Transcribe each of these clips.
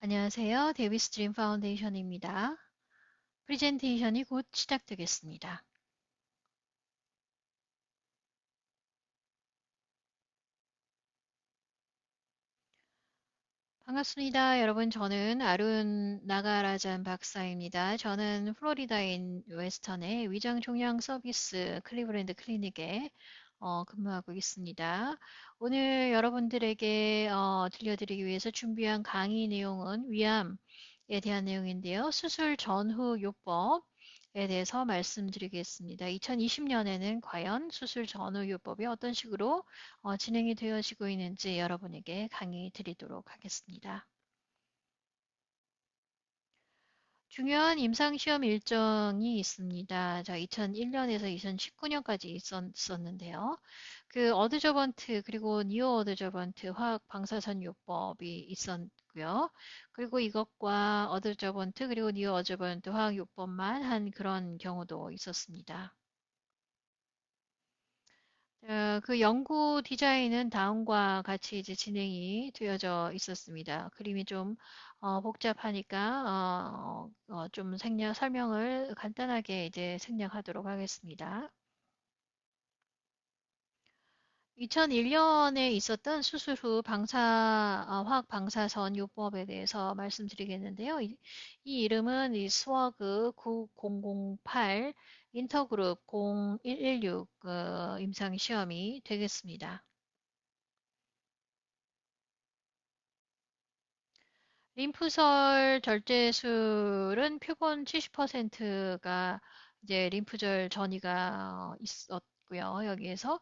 안녕하세요. 데비스 드림 파운데이션입니다. 프레젠테이션이 곧 시작되겠습니다. 반갑습니다. 여러분, 저는 아룬 나가라잔 박사입니다. 저는 플로리다인 웨스턴의 위장 종양 서비스 클리브랜드 클리닉에 근무하고 있습니다. 오늘 여러분들에게 들려드리기 위해서 준비한 강의 내용은 위암에 대한 내용인데요. 수술 전후 요법에 대해서 말씀드리겠습니다. 2020년에는 과연 수술 전후 요법이 어떤 식으로 진행이 되어지고 있는지 여러분에게 강의 드리도록 하겠습니다. 중요한 임상시험 일정이 있습니다. 자, 2001년에서 2019년까지 있었는데요. 그 어드저번트 그리고 니오 어드저번트 화학 방사선 요법이 있었고요. 그리고 이것과 어드저번트 그리고 니오 어드저번트 화학 요법만 한 그런 경우도 있었습니다. 그 연구 디자인은 다음과 같이 이제 진행이 되어져 있었습니다. 그림이 좀 복잡하니까 좀 설명을 간단하게 이제 생략하도록 하겠습니다. 2001년에 있었던 수술 후 화학 방사선 요법에 대해서 말씀드리겠는데요. 이 이름은 이 스워그 9008 인터그룹 0116 임상 시험이 되겠습니다. 림프절 절제술은 표본 70%가 이제 림프절 전이가 있었고요. 여기에서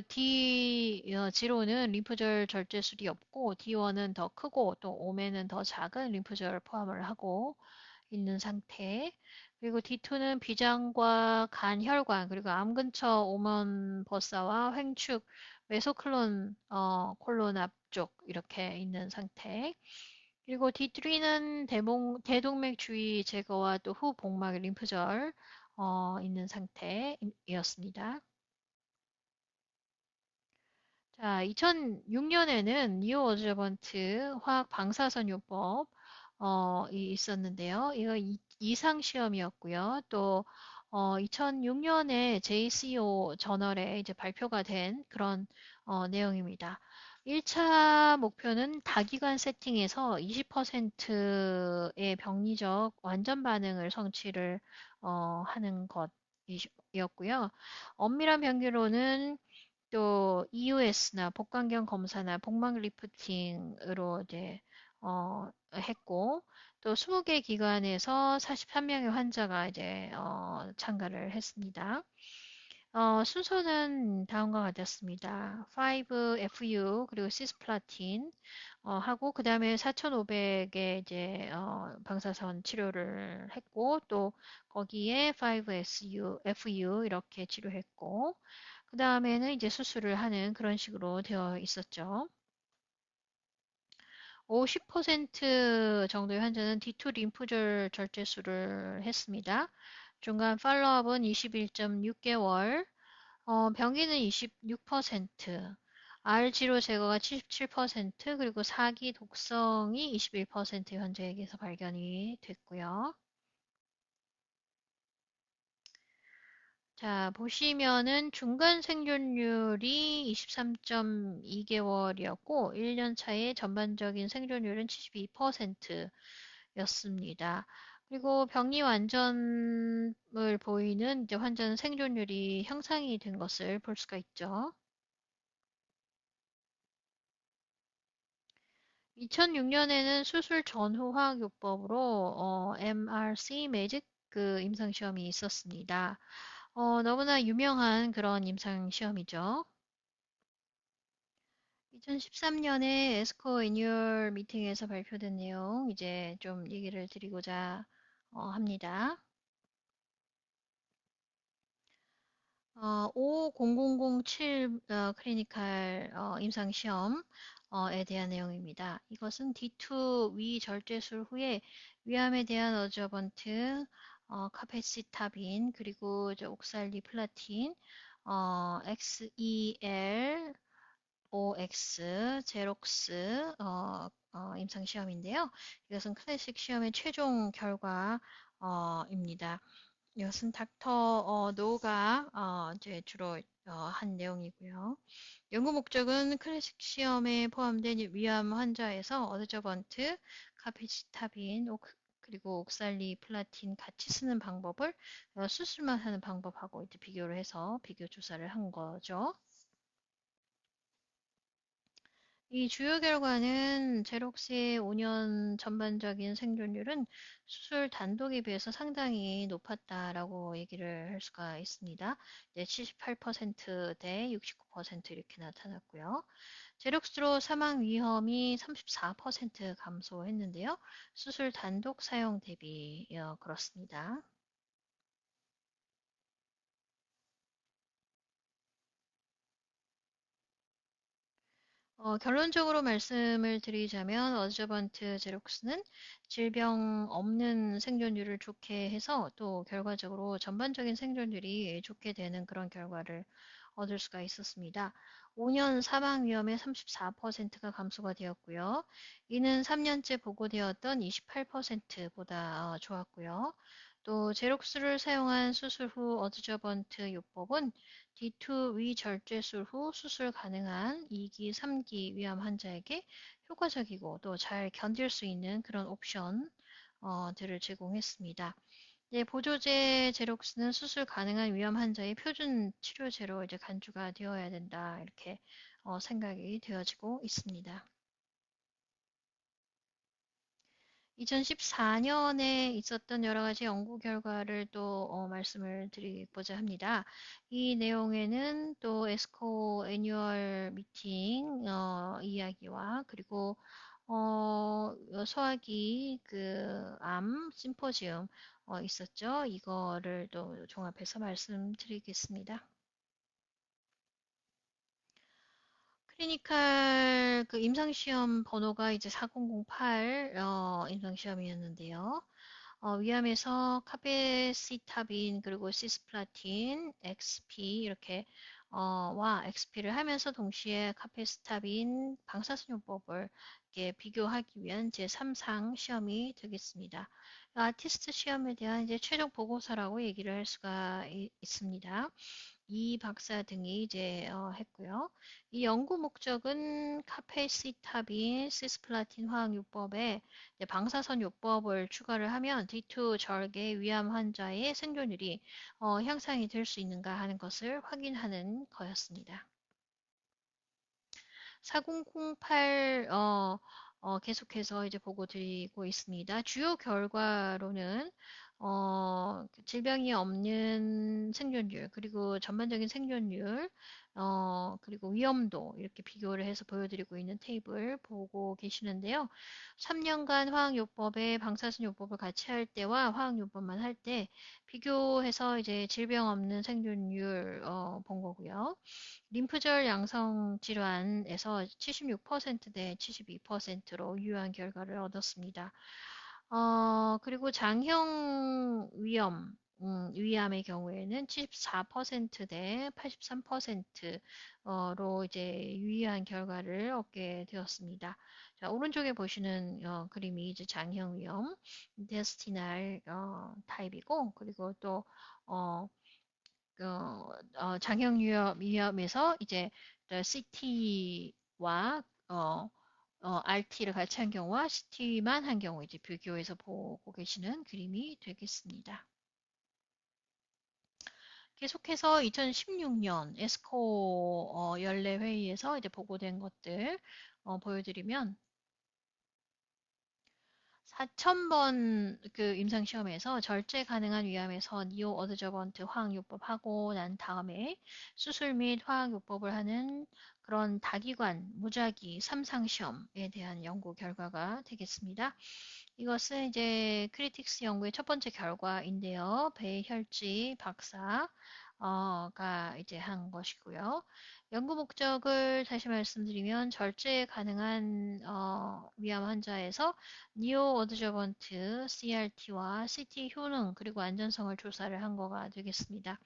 D지로는 림프절 절제술이 없고 D1은 더 크고 또 O면은 더 작은 림프절 포함을 하고 있는 상태. 그리고 D2는 비장과 간, 혈관, 그리고 암 근처 오먼 버사와 횡축, 메소클론 콜론 앞쪽 이렇게 있는 상태. 그리고 D3는 대동맥 주위 제거와 또 후복막 림프절 있는 상태였습니다. 자, 2006년에는 니오 어저번트 화학 방사선 요법 이 있었는데요. 이거 이상 시험이었고요. 또 2006년에 JCO 저널에 이제 발표가 된 그런 내용입니다. 1차 목표는 다기관 세팅에서 20%의 병리적 완전 반응을 성취를 하는 것이었고요. 엄밀한 병기로는 또 EUS나 복강경 검사나 복막 리프팅으로 이제 했고 또 20개 기관에서 43명의 환자가 이제 참가를 했습니다. 순서는 다음과 같았습니다. 5FU 그리고 시스플라틴 하고 그 다음에 4,500의 이제 방사선 치료를 했고 또 거기에 5SU, FU 이렇게 치료했고 그 다음에는 이제 수술을 하는 그런 식으로 되어 있었죠. 50% 정도의 환자는 D2 림프절 절제술을 했습니다. 중간 팔로업은 21.6개월, 병기는 26%, R지로 제거가 77%, 그리고 사기 독성이 21% 환자에게서 발견이 됐고요. 자, 보시면은 중간 생존율이 23.2개월이었고, 1년 차의 전반적인 생존율은 72%였습니다. 그리고 병리 완전을 보이는 이제 환자는 생존율이 향상이 된 것을 볼 수가 있죠. 2006년에는 수술 전후 화학요법으로 MRC 매직 그 임상시험이 있었습니다. 너무나 유명한 그런 임상시험이죠. 2013년에 에스코 애뉴얼 미팅에서 발표된 내용 이제 좀 얘기를 드리고자 합니다. 50007 클리니컬 임상시험에 대한 내용입니다. 이것은 D2 위절제술 후에 위암에 대한 어저번트, 카페시타빈, 그리고 옥살리플라틴, XEL, OX, 제록스 임상시험인데요. 이것은 클래식 시험의 최종 결과입니다. 이것은 닥터 노가 이제 주로 한 내용이고요. 연구 목적은 클래식 시험에 포함된 위암 환자에서 어드저번트, 카페시타빈, 그리고 옥살리 플라틴 같이 쓰는 방법을 수술만 하는 방법하고 이제 비교를 해서 비교 조사를 한 거죠. 이 주요 결과는 제록스의 5년 전반적인 생존율은 수술 단독에 비해서 상당히 높았다라고 얘기를 할 수가 있습니다. 이제 78%대 69% 이렇게 나타났고요. 제록스로 사망 위험이 34% 감소했는데요. 수술 단독 사용 대비 그렇습니다. 결론적으로 말씀을 드리자면 어저번트 제록스는 질병 없는 생존율을 좋게 해서 또 결과적으로 전반적인 생존율이 좋게 되는 그런 결과를 얻을 수가 있었습니다. 5년 사망 위험의 34%가 감소가 되었고요. 이는 3년째 보고되었던 28%보다 좋았고요. 또 제록스를 사용한 수술 후 어드저번트 요법은 D2 위절제술 후 수술 가능한 2기, 3기 위암 환자에게 효과적이고 또 잘 견딜 수 있는 그런 옵션들을 제공했습니다. 네, 보조제 제록스는 수술 가능한 위암 환자의 표준 치료제로 이제 간주가 되어야 된다 이렇게 생각이 되어지고 있습니다. 2014년에 있었던 여러 가지 연구 결과를 또 말씀을 드리고자 합니다. 이 내용에는 또 에스코 애뉴얼 미팅 이야기와 그리고 소화기 그 암 심포지움 있었죠. 이거를 또 종합해서 말씀드리겠습니다. 클리니컬 그 임상시험 번호가 이제 4008 임상시험이었는데요. 위암에서 카베시타빈 그리고 시스플라틴, XP 이렇게 와 XP를 하면서 동시에 카페시타빈 방사선요법을 이렇게 비교하기 위한 제3상 시험이 되겠습니다. 아티스트 시험에 대한 이제 최종 보고서라고 얘기를 할 수가 있습니다. 이 박사 등이 이제 했고요. 이 연구 목적은 카페시타빈 시스플라틴 화학요법에 방사선 요법을 추가를 하면 D2 절개 위암 환자의 생존율이 향상이 될 수 있는가 하는 것을 확인하는 거였습니다. 4008 계속해서 이제 보고 드리고 있습니다. 주요 결과로는 질병이 없는 생존율, 그리고 전반적인 생존율, 그리고 위험도 이렇게 비교를 해서 보여드리고 있는 테이블 보고 계시는데요. 3년간 화학요법에 방사선요법을 같이 할 때와 화학요법만 할 때 비교해서 이제 질병 없는 생존율 본 거고요. 림프절 양성 질환에서 76%대 72%로 유효한 결과를 얻었습니다. 그리고 장형 위암의 경우에는 74%대 83%로 이제 유의한 결과를 얻게 되었습니다. 자, 오른쪽에 보시는 그림이 이제 장형 위험, 인테스티널 타입이고, 그리고 또 어, 장형 위험에서 이제 CT와 RT를 같이 한 경우와 CT만 한 경우 이제 비교해서 보고 계시는 그림이 되겠습니다. 계속해서 2016년 에스코 연례 회의에서 이제 보고된 것들 보여드리면 4,000번 그 임상시험에서 절제 가능한 위암에서 니오 어드저번트 화학요법 하고 난 다음에 수술 및 화학요법을 하는 그런 다기관 무작위 3상 시험에 대한 연구 결과가 되겠습니다. 이것은 이제 크리틱스 연구의 첫 번째 결과인데요. 배혈지 박사가 이제 한 것이고요. 연구 목적을 다시 말씀드리면 절제 가능한 위암 환자에서 니오 어드저번트 CRT와 CT 효능 그리고 안전성을 조사를 한 거가 되겠습니다.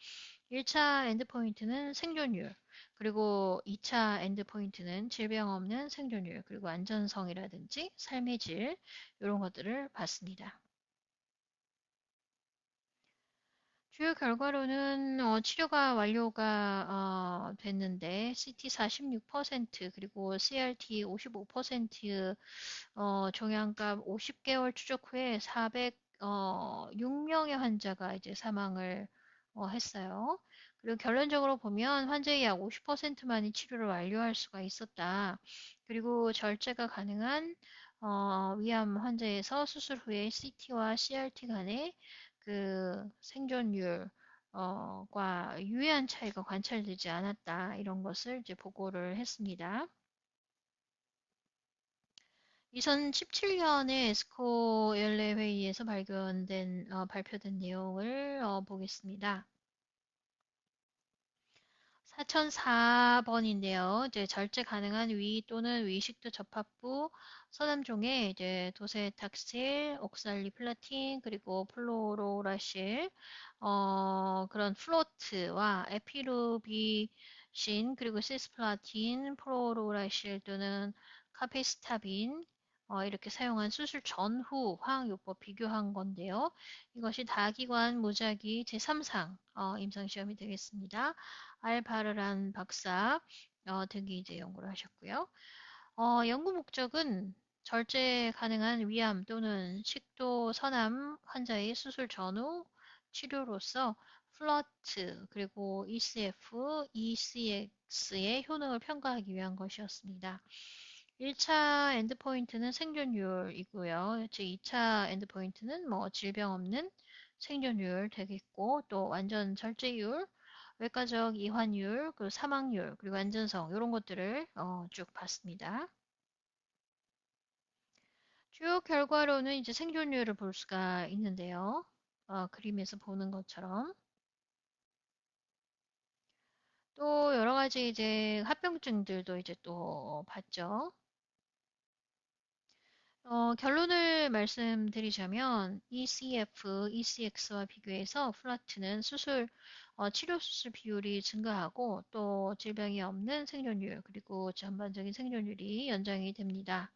1차 엔드포인트는 생존율, 그리고 2차 엔드포인트는 질병 없는 생존율, 그리고 안전성이라든지 삶의 질, 이런 것들을 봤습니다. 주요 결과로는 치료가 완료가 됐는데 CT 46% 그리고 CRT 55% 종양값 50개월 추적 후에 406명의 환자가 이제 사망을 했어요. 그리고 결론적으로 보면 환자의 약 50%만이 치료를 완료할 수가 있었다. 그리고 절제가 가능한 위암 환자에서 수술 후에 CT와 CRT 간의 그 생존율 과 유의한 차이가 관찰되지 않았다. 이런 것을 이제 보고를 했습니다. 2017년에 에스코 연례 회의에서 발표된 내용을 보겠습니다. 4004번인데요. 이제 절제 가능한 위 또는 위식도 접합부 서남종에 이제 도세탁실, 옥살리플라틴, 그리고 플로로라실, 그런 플로트와 에피루비신, 그리고 시스플라틴, 플로로라실 또는 카페스타빈, 이렇게 사용한 수술 전후 화학요법 비교한 건데요. 이것이 다기관 무작위 제3상 임상시험이 되겠습니다. 알바르란 박사 등이 이제 연구를 하셨고요. 연구 목적은 절제 가능한 위암 또는 식도 선암 환자의 수술 전후 치료로서 플러트 그리고 ECF, ECX의 효능을 평가하기 위한 것이었습니다. 1차 엔드포인트는 생존율이고요. 즉 2차 엔드포인트는 뭐 질병 없는 생존율 되겠고 또 완전 절제율, 외과적 이환율, 그리고 사망률, 그리고 안전성 이런 것들을 쭉 봤습니다. 주요 결과로는 이제 생존율을 볼 수가 있는데요. 그림에서 보는 것처럼 또 여러 가지 이제 합병증들도 이제 또 봤죠. 결론을 말씀드리자면 ECF, ECX와 비교해서 플라트는 치료 수술 비율이 증가하고 또 질병이 없는 생존율 그리고 전반적인 생존율이 연장이 됩니다.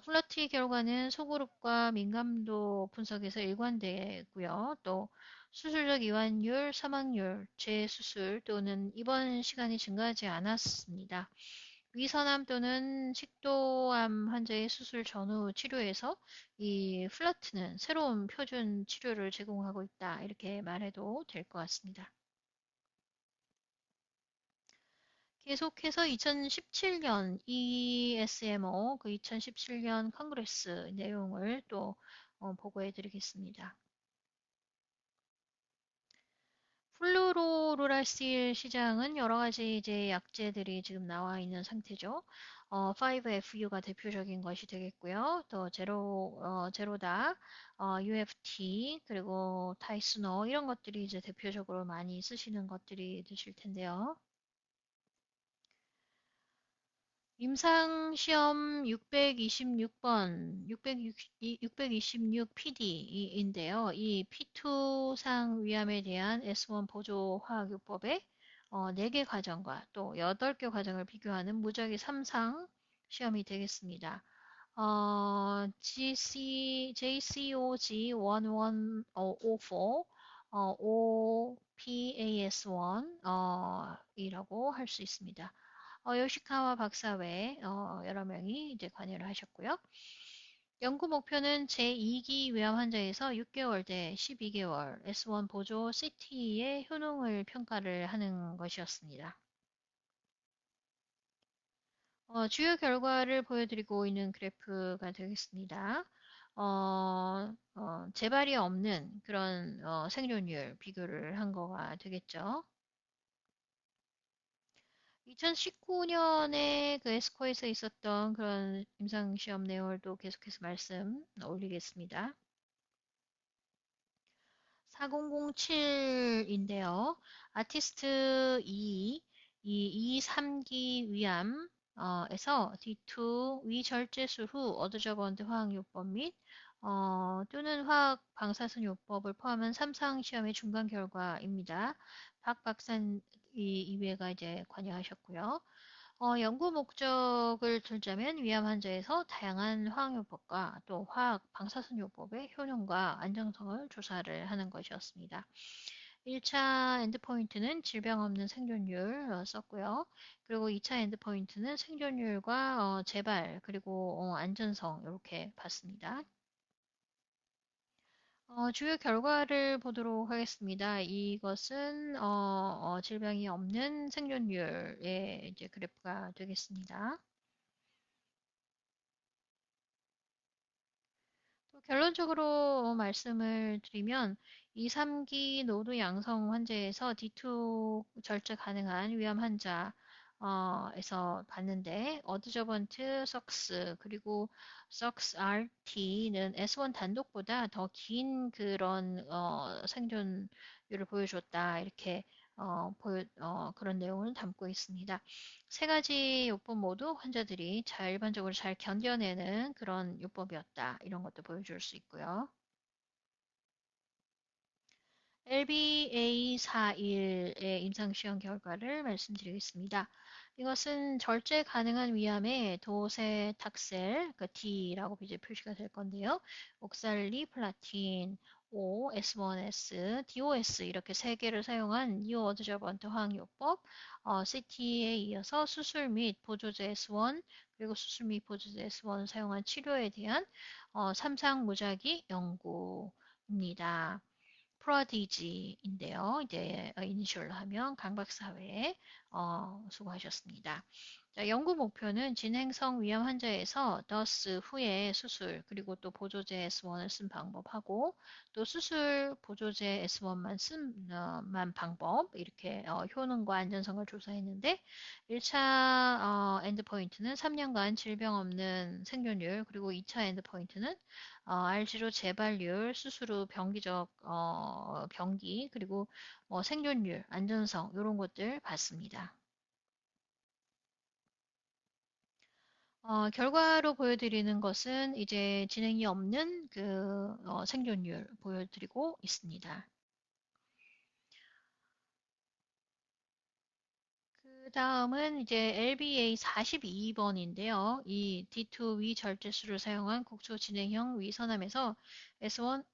플러티 결과는 소그룹과 민감도 분석에서 일관되고요. 또 수술적 이완율, 사망률, 재수술 또는 입원 시간이 증가하지 않았습니다. 위선암 또는 식도암 환자의 수술 전후 치료에서 이 플러트는 새로운 표준 치료를 제공하고 있다. 이렇게 말해도 될 것 같습니다. 계속해서 2017년 ESMO, 그 2017년 컨그레스 내용을 또 보고해 드리겠습니다. 플루로루라실 시장은 여러 가지 이제 약제들이 지금 나와 있는 상태죠. 5FU가 대표적인 것이 되겠고요. 또 제로다, UFT, 그리고 타이스노 이런 것들이 이제 대표적으로 많이 쓰시는 것들이 되실 텐데요. 임상시험 626번, 626PD인데요. 이 P2상 위암에 대한 S1 보조화학요법의 4개 과정과 또 8개 과정을 비교하는 무작위 3상 시험이 되겠습니다. JCOG1104, OPAS1 이라고 할 수 있습니다. 요시카와 박사 외에 여러 명이 이제 관여를 하셨고요. 연구 목표는 제2기 위암 환자에서 6개월 대 12개월 S1 보조 CT의 효능을 평가를 하는 것이었습니다. 주요 결과를 보여드리고 있는 그래프가 되겠습니다. 재발이 없는 그런 생존율 비교를 한 거가 되겠죠. 2019년에 그 에스코에서 있었던 그런 임상시험 내용을 또 계속해서 말씀 올리겠습니다. 4007인데요. 아티스트 2, 이 3기 위암 에서 D2 위절제술 후 어드저번트 화학요법 및 또는 화학 방사선요법을 포함한 3상 시험의 중간 결과입니다. 박 박사님 이외가 이제 관여하셨고요. 연구 목적을 들자면 위암 환자에서 다양한 화학요법과 또 화학 방사선요법의 효능과 안정성을 조사를 하는 것이었습니다. 1차 엔드포인트는 질병 없는 생존율 썼고요. 그리고 2차 엔드포인트는 생존율과 재발 그리고 안전성 이렇게 봤습니다. 주요 결과를 보도록 하겠습니다. 이것은 질병이 없는 생존율의 이제 그래프가 되겠습니다. 또 결론적으로 말씀을 드리면 2, 3기 노도 양성 환자에서 D2 절제 가능한 위암 환자 에서 봤는데 어드저번트 석스 그리고 석스 RT는 S1 단독보다 더 긴 그런 생존율을 보여줬다 이렇게 그런 내용을 담고 있습니다. 세 가지 요법 모두 환자들이 일반적으로 잘 견뎌내는 그런 요법이었다. 이런 것도 보여줄 수 있고요. LBA41의 임상시험 결과를 말씀드리겠습니다. 이것은 절제 가능한 위암의 도세탁셀, 그 D라고 이제 표시가 될 건데요. 옥살리, 플라틴, O, S1S, DOS 이렇게 세 개를 사용한 뉴 어드저번트 화학요법, CT에 이어서 수술 및 보조제 S1 그리고 수술 및 보조제 S1을 사용한 치료에 대한 3상 무작위 연구입니다. 프로디지인데요. 이제 이니셜로 하면 강박사회 수고하셨습니다. 자, 연구 목표는 진행성 위암 환자에서 더스 후에 수술 그리고 또 보조제 S1을 쓴 방법하고 또 수술 보조제 S1만 쓴만 방법 이렇게 효능과 안전성을 조사했는데 1차 엔드포인트는 3년간 질병 없는 생존율 그리고 2차 엔드포인트는 RG로 재발률, 수술 후 병기적 병기 그리고 생존율, 안전성 이런 것들 봤습니다. 결과로 보여드리는 것은 이제 진행이 없는 그 생존율 보여드리고 있습니다. 그 다음은 이제 LBA 42번인데요. 이 D2 위절제술을 사용한 국소 진행형 위선암에서 S1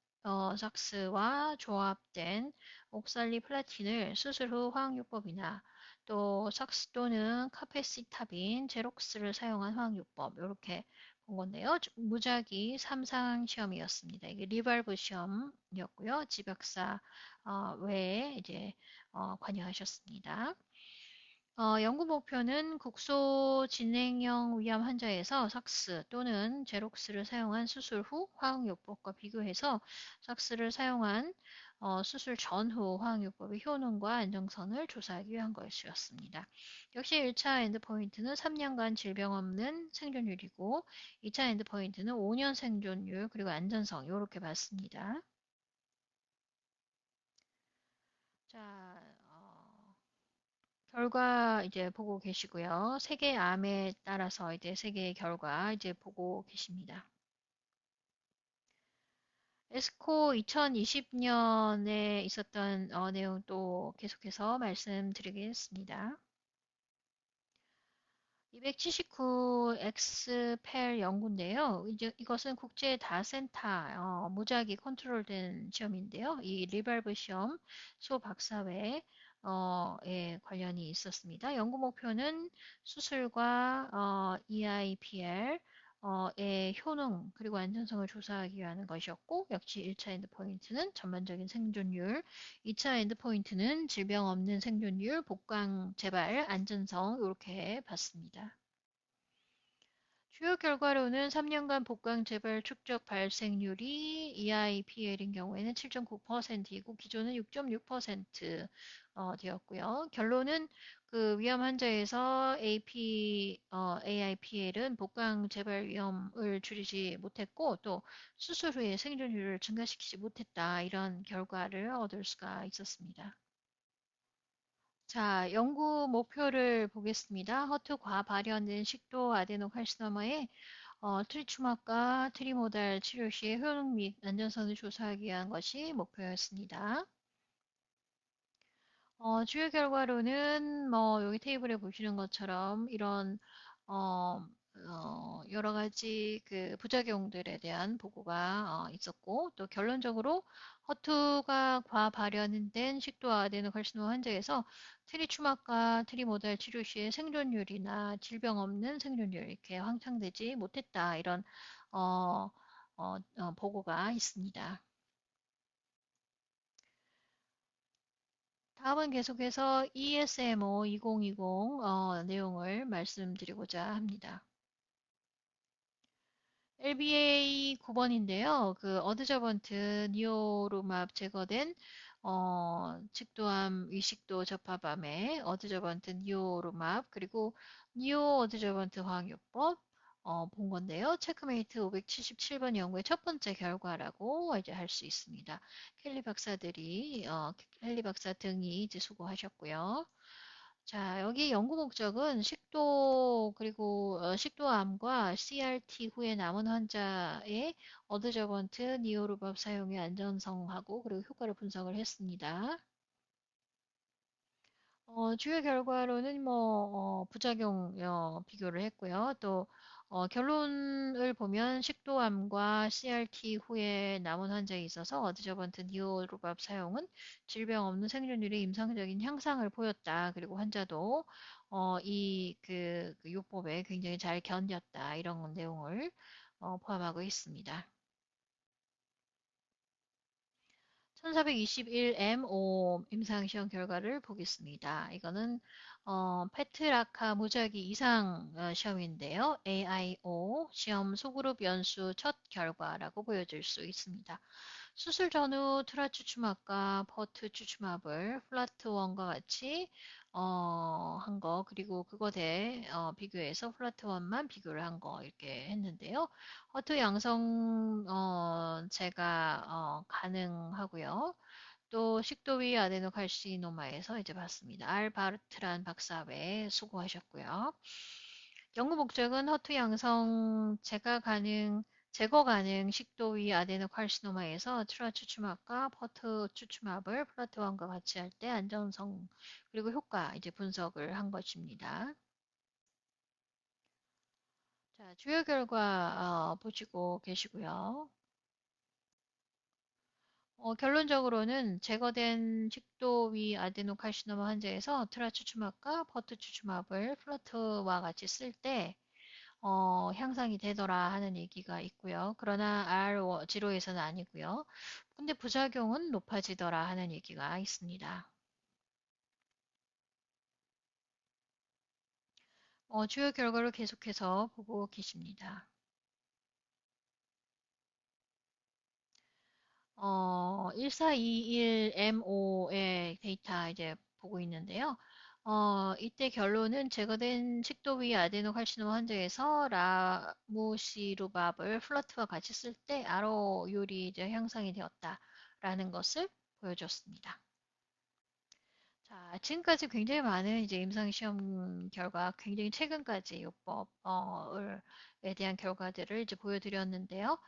삭스와 조합된 옥살리 플라틴을 수술 후 화학요법이나 또 삭스 또는 카페시타빈, 제록스를 사용한 화학요법 이렇게 본 건데요. 무작위 3상 시험이었습니다. 이게 리발브 시험이었고요. 지박사 외에 이제 관여하셨습니다. 연구 목표는 국소 진행형 위암 환자에서 삭스 또는 제록스를 사용한 수술 후 화학요법과 비교해서 삭스를 사용한 수술 전후 화학요법의 효능과 안정성을 조사하기 위한 것이었습니다. 역시 1차 엔드포인트는 3년간 질병 없는 생존율이고 2차 엔드포인트는 5년 생존율 그리고 안전성 이렇게 봤습니다. 자, 결과 이제 보고 계시고요. 세 개의 암에 따라서 이제 세 개의 결과 이제 보고 계십니다. 에스코 2020년에 있었던 내용 또 계속해서 말씀드리겠습니다. 279 엑스펠 연구인데요. 이제 이것은 국제 다센터 무작위 컨트롤된 시험인데요. 이 리발브 시험 소 박사회 에 관련이 있었습니다. 연구 목표는 수술과 EIPL 의 효능 그리고 안전성을 조사하기 위한 것이었고 역시 1차 엔드포인트는 전반적인 생존율, 2차 엔드포인트는 질병 없는 생존율, 복강 재발, 안전성 이렇게 봤습니다. 주요 결과로는 3년간 복강 재발 축적 발생률이 EIPL인 경우에는 7.9%이고 기존은 6.6% 되었고요. 결론은 그 위험 환자에서 AIPL은 복강 재발 위험을 줄이지 못했고 또 수술 후에 생존율을 증가시키지 못했다 이런 결과를 얻을 수가 있었습니다. 자, 연구 목표를 보겠습니다. 허투 과발현된 식도 아데노카시노마의 트리추마과 트리모달 치료 시의 효능 및 안전성을 조사하기 위한 것이 목표였습니다. 주요 결과로는 뭐 여기 테이블에 보시는 것처럼 이런 어, 여러 가지 그 부작용들에 대한 보고가 있었고 또 결론적으로 허투가 과발현된 식도 아데노카시노마 환자에서 트리추마과 트리모달 치료 시의 생존율이나 질병 없는 생존율 이렇게 확산되지 못했다 이런 어, 보고가 있습니다. 다음은 계속해서 ESMO 2020 내용을 말씀드리고자 합니다. LBA 9번인데요. 그 어드저번트 니오로맙 제거된 직도암 위식도 접합암의 어드저번트 니오로맙 그리고 니오 어드저번트 화학요법 본 건데요. 체크메이트 577번 연구의 첫 번째 결과라고 이제 할 수 있습니다. 켈리 박사 등이 이제 수고하셨고요. 자, 여기 연구 목적은 식도 그리고 식도암과 CRT 후에 남은 환자의 어드저번트 니오르밥 사용의 안전성하고 그리고 효과를 분석을 했습니다. 주요 결과로는 뭐 부작용 비교를 했고요. 또 결론을 보면 식도암과 CRT 후에 남은 환자에 있어서 어드저번트 니오로밥 사용은 질병 없는 생존율의 임상적인 향상을 보였다. 그리고 환자도 이 요법에 굉장히 잘 견뎠다. 이런 내용을 포함하고 있습니다. 1421M5 임상시험 결과를 보겠습니다. 이거는 페트라카 무작위 이상 시험인데요. AIO 시험 소그룹 연수 첫 결과라고 보여질 수 있습니다. 수술 전후 트라추추맙과 퍼트추추맙을 플라트1과 같이 한 거, 그리고 그거 대 비교해서 플라트1만 비교를 한 거 이렇게 했는데요. 허투 양성 제가 가능하고요. 또 식도위 아데노칼시노마에서 이제 봤습니다. 알바르트란 박사 외에 수고하셨고요. 연구 목적은 허투 양성 제거 가능 식도위 아데노칼시노마에서 트라추추맙과 퍼트추추맙을 플라트원과 같이 할 때 안전성 그리고 효과 이제 분석을 한 것입니다. 자, 주요 결과 보시고 계시고요. 결론적으로는 제거된 식도위 아데노카시노마 환자에서 트라추추맙과 퍼트추추맙을 플러트와 같이 쓸 때 향상이 되더라 하는 얘기가 있고요. 그러나 R0에서는 아니고요. 근데 부작용은 높아지더라 하는 얘기가 있습니다. 주요 결과를 계속해서 보고 계십니다. 1421MO의 데이터 이제 보고 있는데요. 이때 결론은 제거된 식도위 아데노칼시노마 환자에서 라무시루밥을 플러트와 같이 쓸 때 RO율이 이제 향상이 되었다라는 것을 보여줬습니다. 자, 지금까지 굉장히 많은 이제 임상시험 결과, 굉장히 최근까지 요법에 대한 결과들을 이제 보여드렸는데요.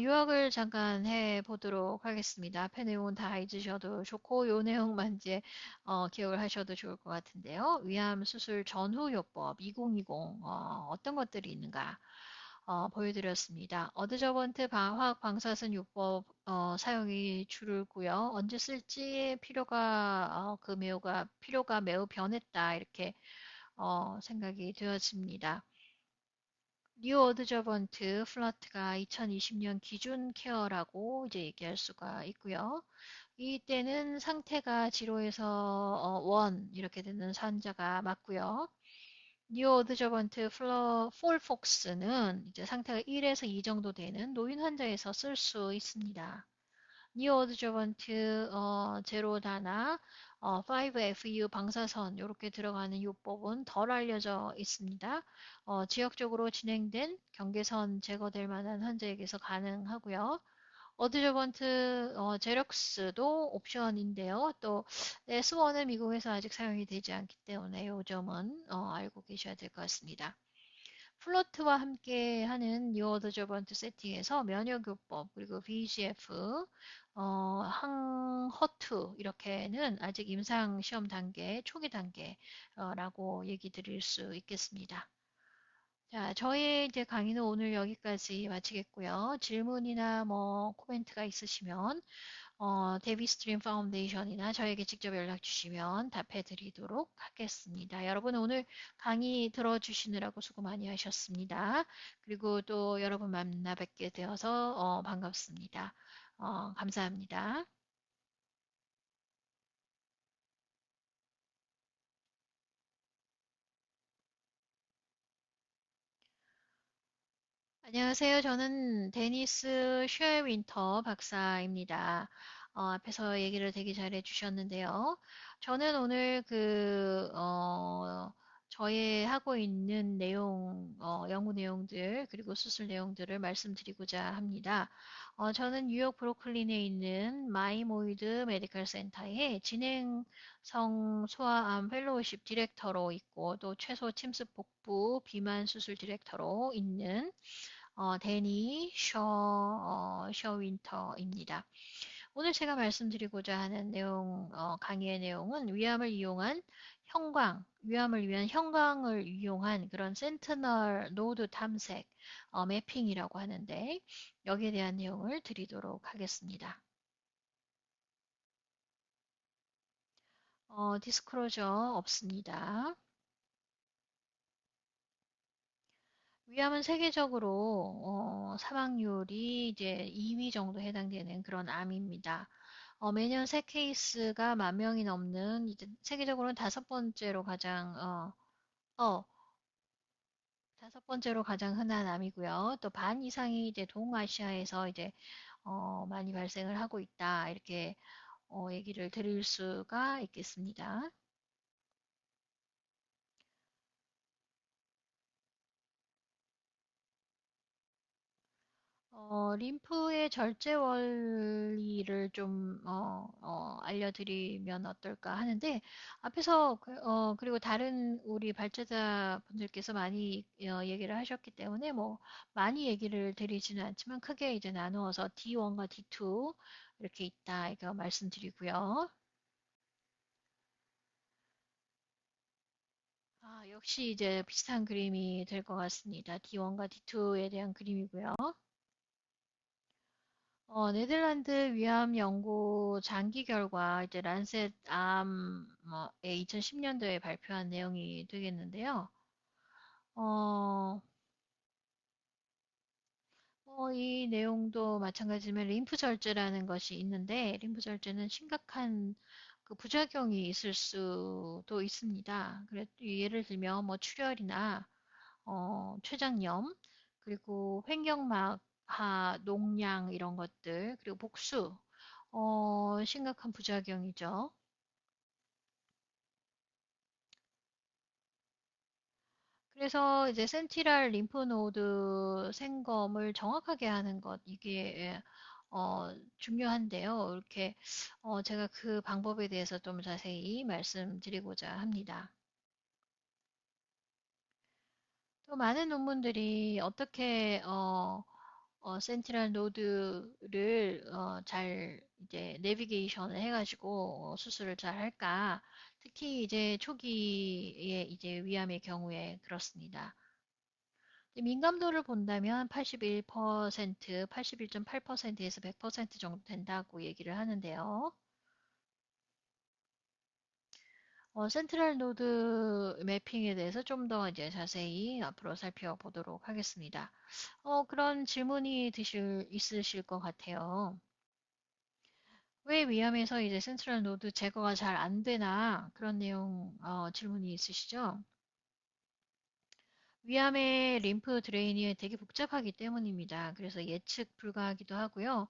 요약을 잠깐 해보도록 하겠습니다. 앞에 내용은 다 잊으셔도 좋고, 요 내용만 이제 기억을 하셔도 좋을 것 같은데요. 위암 수술 전후 요법 2020 어떤 것들이 있는가 보여드렸습니다. 어드저번트 화학 방사선 요법 사용이 줄고요. 언제 쓸지 필요가 매우 변했다 이렇게 생각이 되어집니다. 뉴 어드저번트 플러트가 2020년 기준 케어라고 이제 얘기할 수가 있고요. 이때는 상태가 0에서 1 이렇게 되는 환자가 맞고요. 뉴 어드저번트 폴폭스는 이제 상태가 1에서 2 정도 되는 노인 환자에서 쓸 수 있습니다. 뉴 어드저번트 제로다나 5FU 방사선 이렇게 들어가는 요법은 덜 알려져 있습니다. 지역적으로 진행된 경계선 제거될 만한 환자에게서 가능하고요. 어드저번트 제럭스도 옵션인데요. 또 S1은 미국에서 아직 사용이 되지 않기 때문에 요 점은 알고 계셔야 될 것 같습니다. 플로트와 함께 하는 뉴 어드저번트 세팅에서 면역요법 그리고 BGF 항허투 이렇게는 아직 임상 시험 단계 초기 단계라고 얘기 드릴 수 있겠습니다. 자, 저의 이제 강의는 오늘 여기까지 마치겠고요. 질문이나 뭐 코멘트가 있으시면 데비스트림 파운데이션이나 저에게 직접 연락 주시면 답해 드리도록 하겠습니다. 여러분 오늘 강의 들어주시느라고 수고 많이 하셨습니다. 그리고 또 여러분 만나 뵙게 되어서 반갑습니다. 감사합니다. 안녕하세요. 저는 데니스 쉐윈터 박사입니다. 앞에서 얘기를 되게 잘 해주셨는데요. 저는 오늘 저의 하고 있는 내용, 연구 내용들, 그리고 수술 내용들을 말씀드리고자 합니다. 저는 뉴욕 브루클린에 있는 마이모이드 메디컬 센터의 진행성 소아암 펠로우십 디렉터로 있고, 또 최소 침습 복부 비만 수술 디렉터로 있는 데니 셔윈터입니다. 오늘 제가 말씀드리고자 하는 내용, 강의의 내용은 위암을 위한 형광을 이용한 그런 센티널 노드 탐색, 매핑이라고 하는데, 여기에 대한 내용을 드리도록 하겠습니다. 디스크로저 없습니다. 위암은 세계적으로 사망률이 이제 2위 정도 해당되는 그런 암입니다. 매년 새 케이스가 10,000명이 넘는 이제 세계적으로는 어, 다섯 번째로 가장 흔한 암이고요. 또 반 이상이 이제 동아시아에서 이제 많이 발생을 하고 있다. 이렇게 얘기를 드릴 수가 있겠습니다. 림프의 절제 원리를 좀, 알려드리면 어떨까 하는데, 앞에서, 그리고 다른 우리 발제자 분들께서 많이 얘기를 하셨기 때문에, 뭐, 많이 얘기를 드리지는 않지만, 크게 이제 나누어서 D1과 D2 이렇게 있다, 이거 말씀드리고요. 역시 이제 비슷한 그림이 될 것 같습니다. D1과 D2에 대한 그림이고요. 네덜란드 위암 연구 장기 결과 이제 란셋 암의 2010년도에 발표한 내용이 되겠는데요. 어, 이 내용도 마찬가지지만 림프 절제라는 것이 있는데 림프 절제는 심각한 그 부작용이 있을 수도 있습니다. 예를 들면 뭐 출혈이나 췌장염, 그리고 횡격막하 농양 이런 것들, 그리고 복수, 심각한 부작용이죠. 그래서 이제 센티럴 림프노드 생검을 정확하게 하는 것, 이게 중요한데요. 이렇게 제가 그 방법에 대해서 좀 자세히 말씀드리고자 합니다. 또 많은 논문들이 어떻게 센티널 노드를 잘 이제 내비게이션을 해가지고 수술을 잘 할까? 특히 이제 초기에 이제 위암의 경우에 그렇습니다. 민감도를 본다면 81%, 81.8%에서 100% 정도 된다고 얘기를 하는데요. 센트럴 노드 매핑에 대해서 좀 더 이제 자세히 앞으로 살펴보도록 하겠습니다. 그런 질문이 있으실 것 같아요. 왜 위암에서 이제 센트럴 노드 제거가 잘 안 되나? 그런 내용, 질문이 있으시죠? 위암의 림프 드레인이 되게 복잡하기 때문입니다. 그래서 예측 불가하기도 하고요.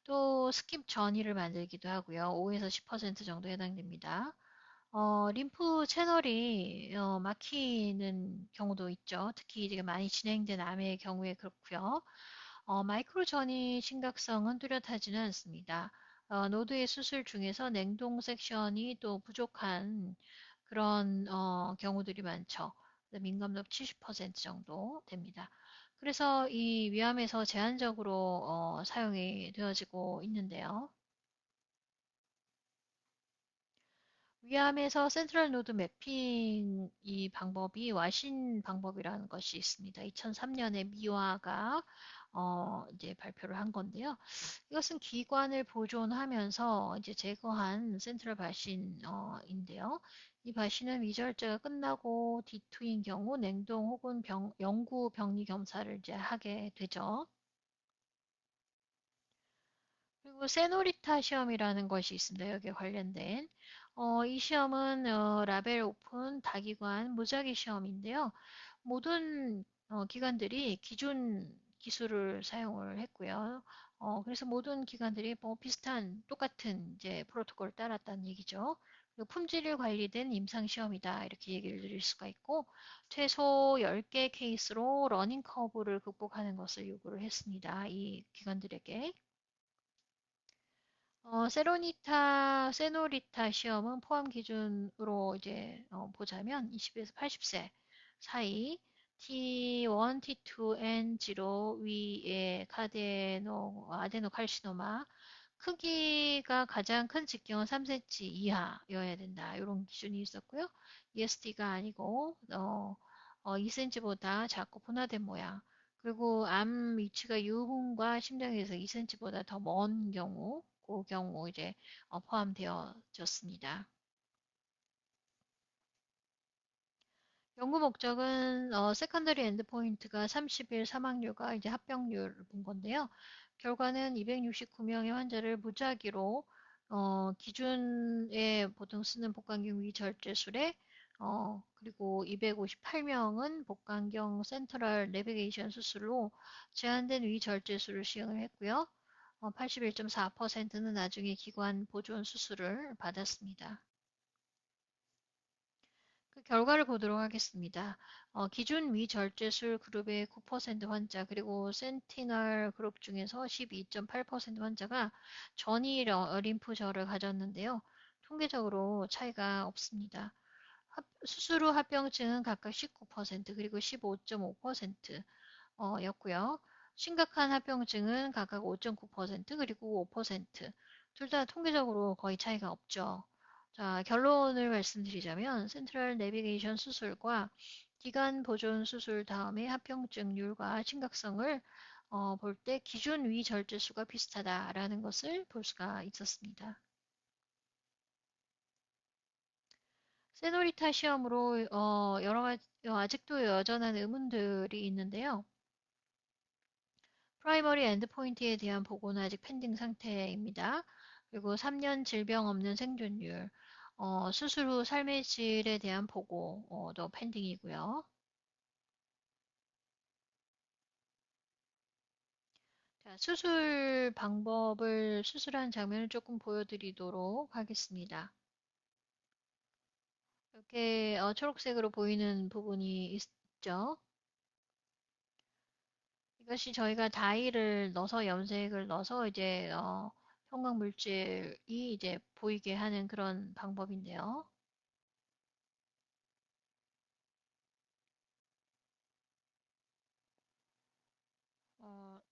또 스킵 전이를 만들기도 하고요. 5에서 10% 정도 해당됩니다. 림프 채널이 막히는 경우도 있죠. 특히 이제 많이 진행된 암의 경우에 그렇고요. 마이크로전이 심각성은 뚜렷하지는 않습니다. 노드의 수술 중에서 냉동 섹션이 또 부족한 그런 경우들이 많죠. 민감도 70% 정도 됩니다. 그래서 이 위암에서 제한적으로 사용이 되어지고 있는데요. 위암에서 센트럴 노드 매핑 이 방법이 와신 방법이라는 것이 있습니다. 2003년에 미화가 이제 발표를 한 건데요. 이것은 기관을 보존하면서 이제 제거한 센트럴 바신인데요. 이 바신은 위절제가 끝나고 D2인 경우 냉동 혹은 영구 병리 검사를 이제 하게 되죠. 그리고 세노리타 시험이라는 것이 있습니다. 여기에 관련된. 이 시험은 라벨 오픈 다기관 무작위 시험인데요. 모든 기관들이 기존 기술을 사용을 했고요. 그래서 모든 기관들이 뭐 비슷한 똑같은 이제 프로토콜을 따랐다는 얘기죠. 그리고 품질이 관리된 임상 시험이다 이렇게 얘기를 드릴 수가 있고 최소 10개 케이스로 러닝 커브를 극복하는 것을 요구를 했습니다. 이 기관들에게. 세노리타 시험은 포함 기준으로 이제 보자면 20에서 80세 사이 T1, T2, N0 위에 아데노칼시노마 크기가 가장 큰 직경은 3cm 이하여야 된다. 이런 기준이 있었고요. ESD가 아니고 2cm보다 작고 분화된 모양. 그리고 암 위치가 유분과 심장에서 2cm보다 더 먼 경우, 그 경우 이제 포함되어졌습니다. 연구 목적은 세컨더리 엔드포인트가 30일 사망률과 이제 합병률을 본 건데요. 결과는 269명의 환자를 무작위로 기준에 보통 쓰는 복강경 위절제술에 그리고 258명은 복강경 센트럴 내비게이션 수술로 제한된 위절제술을 시행을 했고요. 81.4%는 나중에 기관 보존 수술을 받았습니다. 그 결과를 보도록 하겠습니다. 기존 위절제술 그룹의 9% 환자 그리고 센티널 그룹 중에서 12.8% 환자가 전이 림프절을 가졌는데요. 통계적으로 차이가 없습니다. 수술 후 합병증은 각각 19% 그리고 15.5% 였고요. 심각한 합병증은 각각 5.9% 그리고 5%. 둘 다 통계적으로 거의 차이가 없죠. 자, 결론을 말씀드리자면 센트럴 내비게이션 수술과 기관 보존 수술 다음에 합병증률과 심각성을 볼 때 기준 위절제수가 비슷하다라는 것을 볼 수가 있었습니다. 세노리타 시험으로 여러 가지 아직도 여전한 의문들이 있는데요. 프라이머리 엔드포인트에 대한 보고는 아직 펜딩 상태입니다. 그리고 3년 질병 없는 생존율, 수술 후 삶의 질에 대한 보고도 펜딩이고요. 자, 수술 방법을 수술한 장면을 조금 보여드리도록 하겠습니다. 이렇게 초록색으로 보이는 부분이 있죠. 이것이 저희가 다이를 넣어서 염색을 넣어서 이제 형광 물질이 이제 보이게 하는 그런 방법인데요.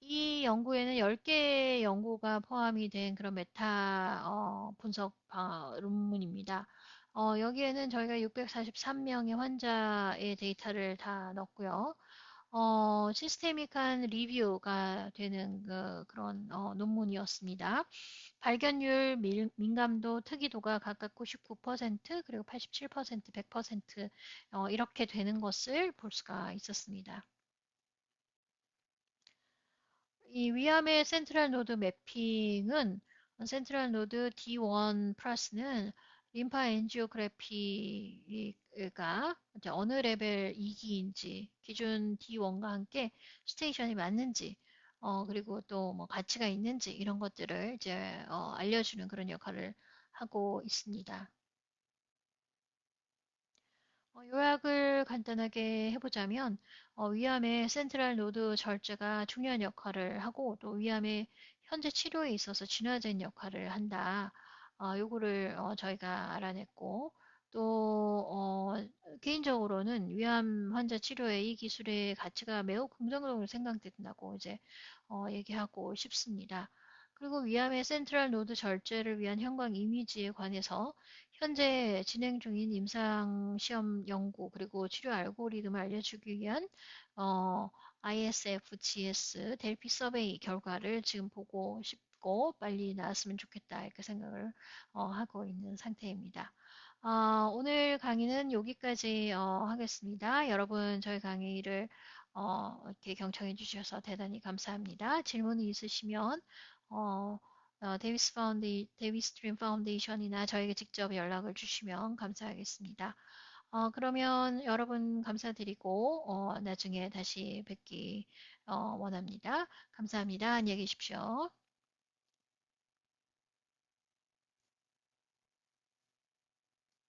이 연구에는 10개 연구가 포함이 된 그런 메타 분석論문입니다. 여기에는 저희가 643명의 환자의 데이터를 다 넣었고요. 시스테믹한 리뷰가 되는 그런 논문이었습니다. 발견율, 민감도, 특이도가 각각 99% 그리고 87%, 100% 이렇게 되는 것을 볼 수가 있었습니다. 이 위암의 센트럴 노드 매핑은 센트럴 노드 D1 플러스는 림파 엔지오그래피가 어느 레벨 2기인지 기준 D1과 함께 스테이션이 맞는지 그리고 또 뭐 가치가 있는지 이런 것들을 이제 알려주는 그런 역할을 하고 있습니다. 요약을 간단하게 해보자면 위암의 센트럴 노드 절제가 중요한 역할을 하고 또 위암의 현재 치료에 있어서 진화된 역할을 한다. 요거를 저희가 알아냈고 또 개인적으로는 위암 환자 치료에 이 기술의 가치가 매우 긍정적으로 생각된다고 이제 얘기하고 싶습니다. 그리고 위암의 센트럴 노드 절제를 위한 형광 이미지에 관해서 현재 진행 중인 임상시험 연구 그리고 치료 알고리즘을 알려주기 위한 어, ISFGS 델피 서베이 결과를 지금 보고 싶고 빨리 나왔으면 좋겠다 이렇게 생각을 하고 있는 상태입니다. 오늘 강의는 여기까지 하겠습니다. 여러분 저희 강의를 이렇게 경청해 주셔서 대단히 감사합니다. 질문이 있으시면 어, 데이비스 드림 파운데이션이나 저에게 직접 연락을 주시면 감사하겠습니다. 그러면 여러분 감사드리고 나중에 다시 뵙기 원합니다. 감사합니다. 안녕히 계십시오.